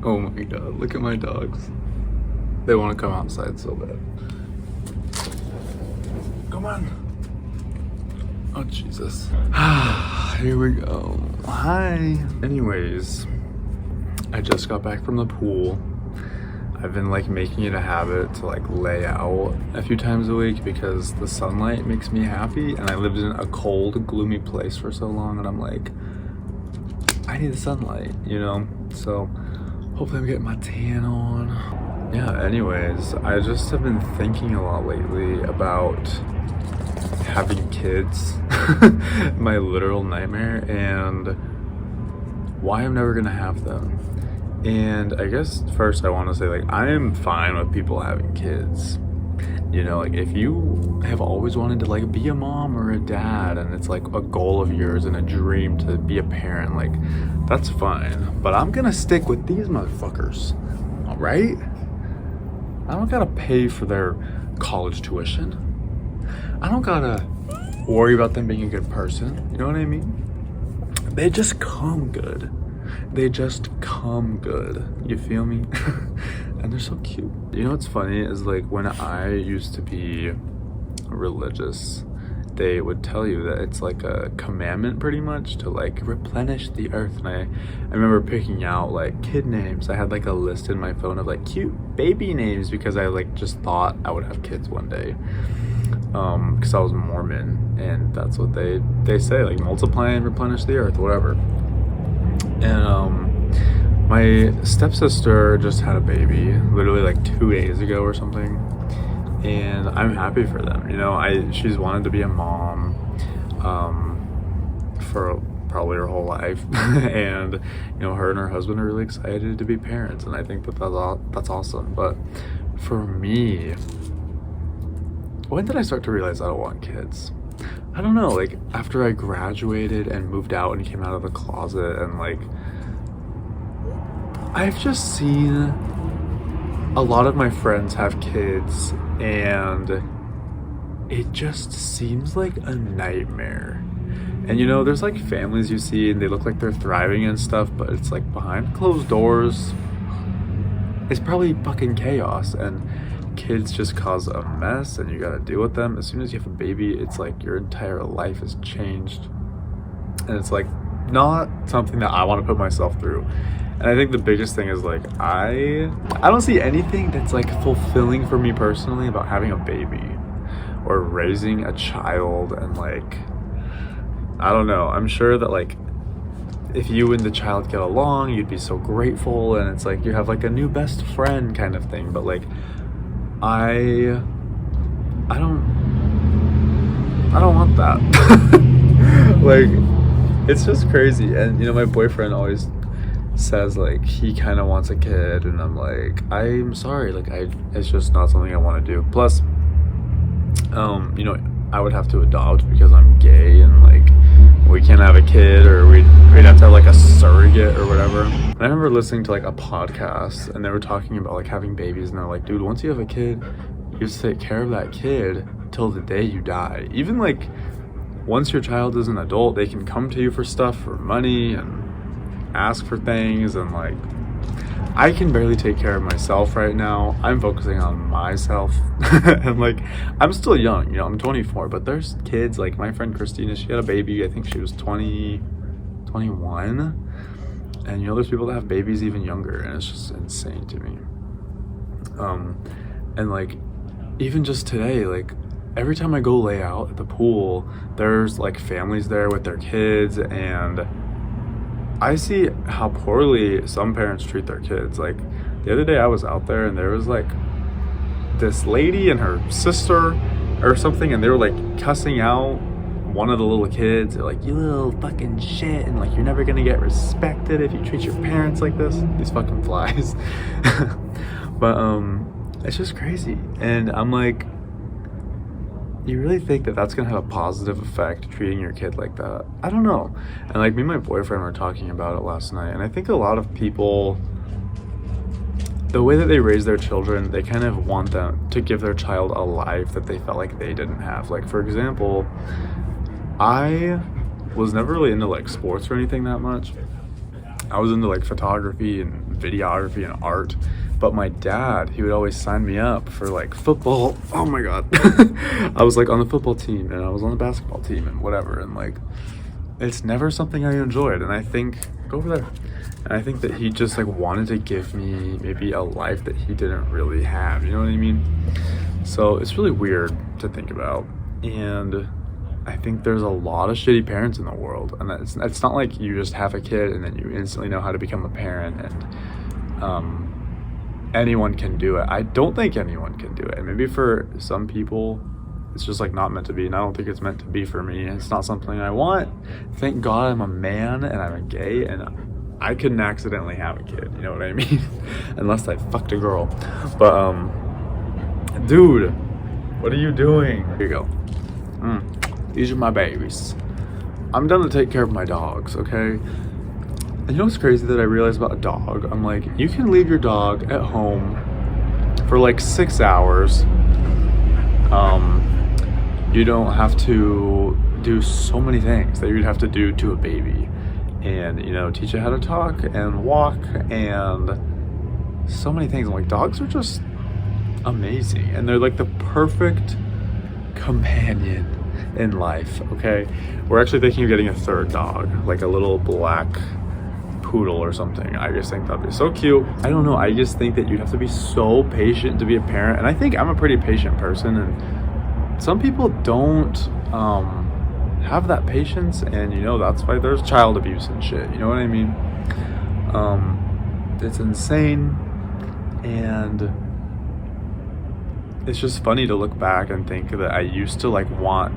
Oh my god, look at my dogs. They want to come outside so bad. Come on. Oh, Jesus. Here we go. Hi. Anyways, I just got back from the pool. I've been like making it a habit to like lay out a few times a week because the sunlight makes me happy, and I lived in a cold, gloomy place for so long, and I'm like, I need the sunlight, you know? So hopefully I'm getting my tan on. Yeah, anyways, I just have been thinking a lot lately about having kids, my literal nightmare, and why I'm never gonna have them. And I guess first I want to say, like, I am fine with people having kids. You know, like, if you have always wanted to like be a mom or a dad, and it's like a goal of yours and a dream to be a parent, like, that's fine. But I'm gonna stick with these motherfuckers, all right? I don't gotta pay for their college tuition. I don't gotta worry about them being a good person. You know what I mean? They just come good. They just come good. You feel me? And they're so cute. You know what's funny is, like, when I used to be religious, they would tell you that it's like a commandment pretty much to like replenish the earth. And I remember picking out like kid names. I had like a list in my phone of like cute baby names because I like just thought I would have kids one day. Because I was Mormon, and that's what they say, like multiply and replenish the earth, whatever. And my stepsister just had a baby literally like 2 days ago or something, and I'm happy for them. You know, she's wanted to be a mom for probably her whole life, and you know, her and her husband are really excited to be parents, and I think that's awesome. But for me, when did I start to realize I don't want kids? I don't know, like after I graduated and moved out and came out of the closet, and like I've just seen a lot of my friends have kids, and it just seems like a nightmare. And you know, there's like families you see and they look like they're thriving and stuff, but it's like behind closed doors, it's probably fucking chaos, and kids just cause a mess, and you gotta deal with them. As soon as you have a baby, it's like your entire life has changed, and it's like not something that I want to put myself through. And I think the biggest thing is like I don't see anything that's like fulfilling for me personally about having a baby or raising a child. And like, I don't know, I'm sure that like if you and the child get along, you'd be so grateful, and it's like you have like a new best friend kind of thing. But like I don't want that. Like, it's just crazy. And you know, my boyfriend always says like he kind of wants a kid, and I'm like, I'm sorry, like it's just not something I want to do. Plus, you know, I would have to adopt because I'm gay, and like we can't have a kid, or we'd have to have like a surrogate or whatever. And I remember listening to like a podcast, and they were talking about like having babies, and they're like, dude, once you have a kid, you have to take care of that kid till the day you die. Even like once your child is an adult, they can come to you for stuff, for money, and ask for things. And like, I can barely take care of myself right now. I'm focusing on myself. And like, I'm still young, you know, I'm 24, but there's kids like my friend Christina, she had a baby, I think she was 21. And you know, there's people that have babies even younger, and it's just insane to me. And like, even just today, like every time I go lay out at the pool, there's like families there with their kids, and I see how poorly some parents treat their kids. Like the other day I was out there, and there was like this lady and her sister or something, and they were like cussing out one of the little kids. They're like, you little fucking shit, and like, you're never gonna get respected if you treat your parents like this. These fucking flies. But it's just crazy. And I'm like, you really think that that's gonna have a positive effect, treating your kid like that? I don't know. And like, me and my boyfriend were talking about it last night, and I think a lot of people, the way that they raise their children, they kind of want them to give their child a life that they felt like they didn't have. Like, for example, I was never really into like sports or anything that much. I was into like photography and videography and art, but my dad, he would always sign me up for like football. Oh my god. I was like on the football team and I was on the basketball team and whatever, and like it's never something I enjoyed. And I think, go over there, and I think that he just like wanted to give me maybe a life that he didn't really have, you know what I mean? So it's really weird to think about. And I think there's a lot of shitty parents in the world, and it's not like you just have a kid and then you instantly know how to become a parent, and anyone can do it. I don't think anyone can do it, and maybe for some people it's just like not meant to be, and I don't think it's meant to be for me. It's not something I want. Thank God I'm a man and I'm a gay, and I couldn't accidentally have a kid, you know what I mean? Unless I fucked a girl. But dude, what are you doing? Here you go. These are my babies. I'm done to take care of my dogs, okay? And you know what's crazy that I realized about a dog? I'm like, you can leave your dog at home for like 6 hours. You don't have to do so many things that you'd have to do to a baby. And, you know, teach it how to talk and walk and so many things. I'm like, dogs are just amazing. And they're like the perfect companion in life, okay? We're actually thinking of getting a third dog, like a little black poodle or something. I just think that'd be so cute. I don't know, I just think that you'd have to be so patient to be a parent, and I think I'm a pretty patient person, and some people don't have that patience, and you know, that's why there's child abuse and shit, you know what I mean? It's insane, and it's just funny to look back and think that I used to like want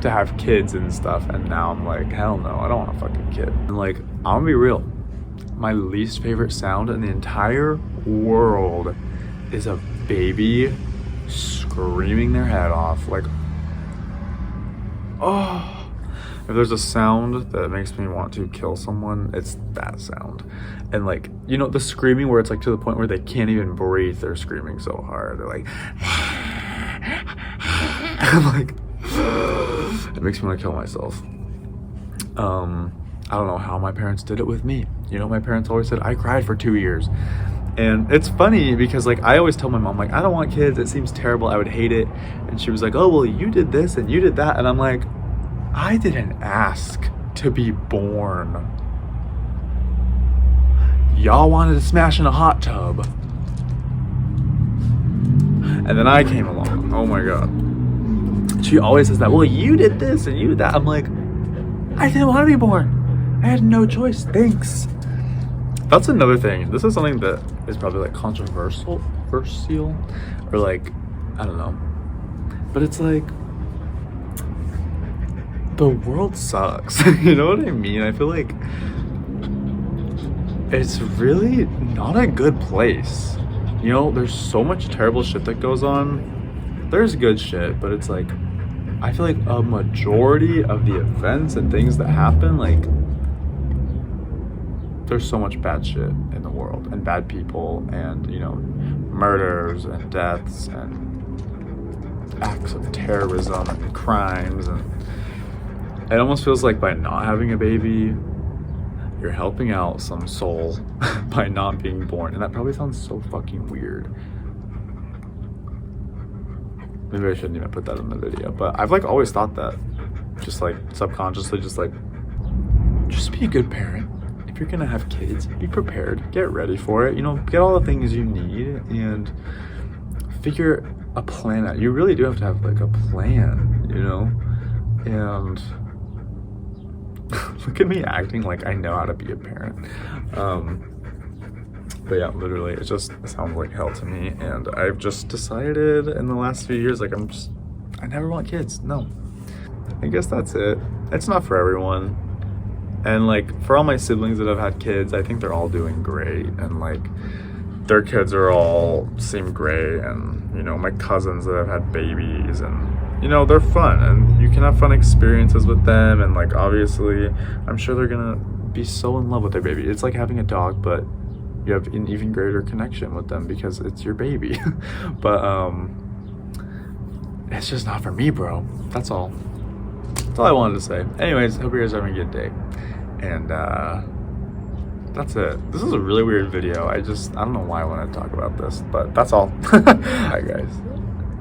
to have kids and stuff, and now I'm like, hell no, I don't want a fucking kid. And like, I'm gonna be real, my least favorite sound in the entire world is a baby screaming their head off. Like, oh, if there's a sound that makes me want to kill someone, it's that sound. And like, you know, the screaming where it's like to the point where they can't even breathe, they're screaming so hard, they're like I'm like, it makes me want to kill myself. I don't know how my parents did it with me. You know, my parents always said I cried for 2 years. And it's funny because like I always tell my mom, like, I don't want kids, it seems terrible, I would hate it. And she was like, oh well, you did this and you did that. And I'm like, I didn't ask to be born. Y'all wanted to smash in a hot tub, and then I came along. Oh my god. She always says that, well, you did this and you did that. I'm like, I didn't want to be born. I had no choice. Thanks. That's another thing. This is something that is probably like controversial, or like, I don't know. But it's like, the world sucks. You know what I mean? I feel like it's really not a good place. You know, there's so much terrible shit that goes on. There's good shit, but it's like, I feel like a majority of the events and things that happen, like, there's so much bad shit in the world, and bad people, and, you know, murders and deaths and acts of terrorism and crimes, and it almost feels like by not having a baby, you're helping out some soul by not being born. And that probably sounds so fucking weird. Maybe I shouldn't even put that in the video, but I've like always thought that, just like subconsciously, just be a good parent. If you're gonna have kids, be prepared, get ready for it, you know, get all the things you need and figure a plan out. You really do have to have like a plan, you know? And look at me acting like I know how to be a parent. But yeah, literally, it just sounds like hell to me. And I've just decided in the last few years, like I never want kids. No. I guess that's it. It's not for everyone. And like, for all my siblings that have had kids, I think they're all doing great. And like, their kids are all seem great. And, you know, my cousins that have had babies, and, you know, they're fun. And you can have fun experiences with them. And like, obviously, I'm sure they're gonna be so in love with their baby. It's like having a dog, but you have an even greater connection with them because it's your baby. But it's just not for me, bro. That's all. That's all I wanted to say. Anyways, hope you guys are having a good day. And that's it. This is a really weird video. I don't know why I want to talk about this, but that's all. Bye, guys.